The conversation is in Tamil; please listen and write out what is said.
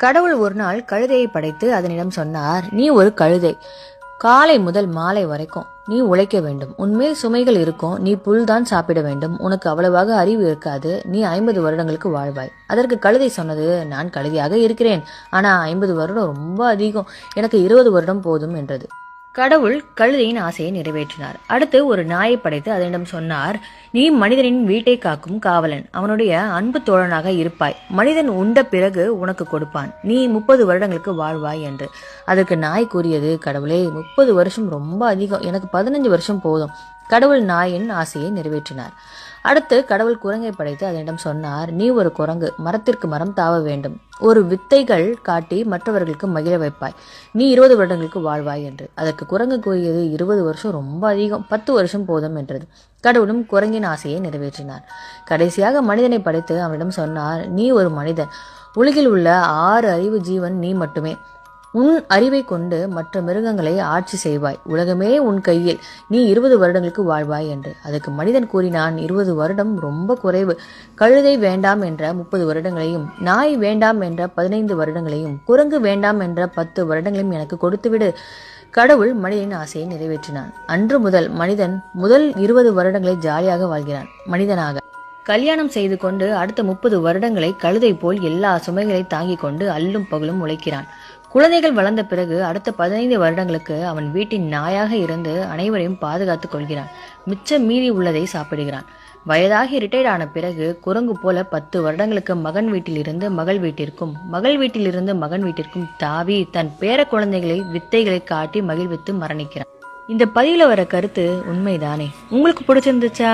கடவுள் ஒரு நாள் கழுதையை படைத்து அதனிடம் சொன்னார், நீ ஒரு கழுதை, காலை முதல் மாலை வரைக்கும் நீ உழைக்க வேண்டும். உன்மேல் சுமைகள் இருக்கும். நீ புல்தான் சாப்பிட வேண்டும். உனக்கு அவ்வளவாக அறிவு இருக்காது. நீ 50 வருடங்களுக்கு வாழ்வாய். அதற்கு கழுதை சொன்னது, நான் கழுதையாக இருக்கிறேன், ஆனா 50 வருடம் ரொம்ப அதிகம், எனக்கு 20 வருடம் போதும் என்றது. கடவுள் கழுதையின் ஆசையை நிறைவேற்றினார். அடுத்து ஒரு நாயை படைத்து அதனிடம் சொன்னார், நீ மனிதனின் வீட்டை காக்கும் காவலன், அவனுடைய அன்பு தோழனாக இருப்பாய். மனிதன் உண்ட பிறகு உனக்கு கொடுப்பான். நீ 30 வருடங்களுக்கு வாழ்வாய் என்று. அதற்கு நாய் கூறியது, கடவுளே, 30 வருஷம் ரொம்ப அதிகம், எனக்கு 15 வருஷம் போதும். கடவுள் நாயின் ஆசையை நிறைவேற்றினார். அடுத்து கடவுள் குரங்கை படைத்து அதனிடம் சொன்னார், நீ ஒரு குரங்கு, மரத்திற்கு மரம் தாவ வேண்டும். ஒரு வித்தைகள் காட்டி மற்றவர்களுக்கு மகிழ வைப்பாய். நீ 20 வருடங்களுக்கு வாழ்வாய் என்று. அதற்கு குரங்கு கூறியது, 20 வருஷம் ரொம்ப அதிகம், 10 வருஷம் போதும் என்றது. கடவுளும் குரங்கின் ஆசையை நிறைவேற்றினார். கடைசியாக மனிதனை படைத்து அவனிடம் சொன்னார், நீ ஒரு மனிதன், உலகில் உள்ள 6 அறிவு ஜீவன் நீ மட்டுமே. உன் அறிவை கொண்டு மற்ற மிருகங்களை ஆட்சி செய்வாய். உலகமே உன் கையில். நீ 20 வருடங்களுக்கு வாழ்வாய் என்று. அதற்கு மனிதன் கூறினான், 20 வருடம் ரொம்ப குறைவு. கழுதை வேண்டாம் என்ற 30 வருடங்களையும், நாய் வேண்டாம் என்ற 15 வருடங்களையும், குரங்கு வேண்டாம் என்ற 10 வருடங்களையும் எனக்கு கொடுத்துவிடு. கடவுள் மனிதனின் ஆசையை நிறைவேற்றினான். அன்று முதல் மனிதன் முதல் 20 வருடங்களை ஜாலியாக வாழ்கிறான். மனிதனாக கல்யாணம் செய்து கொண்டு அடுத்த 30 வருடங்களை கழுதை போல் எல்லா சுமைகளை தாங்கிக் கொண்டு அல்லும் பகலும் உழைக்கிறான். குழந்தைகள் வளர்ந்த பிறகு அடுத்த 15 வருடங்களுக்கு அவன் வீட்டின் நாயாக இருந்து அனைவரையும் பாதுகாத்துக் கொள்கிறான். மிச்சம் மீறி உள்ளதை சாப்பிடுகிறான். வயதாகி ரிட்டையர்ட் ஆன பிறகு குரங்கு போல 10 வருடங்களுக்கு மகன் வீட்டிலிருந்து மகள் வீட்டிற்கும், மகள் வீட்டிலிருந்து மகன் வீட்டிற்கும் தாவி தன் பேர குழந்தைகளை வித்தைகளை காட்டி மகிழ்வித்து மரணிக்கிறான். இந்த பதிவுல வர கருத்து உண்மைதானே? உங்களுக்கு பிடிச்சிருந்துச்சா?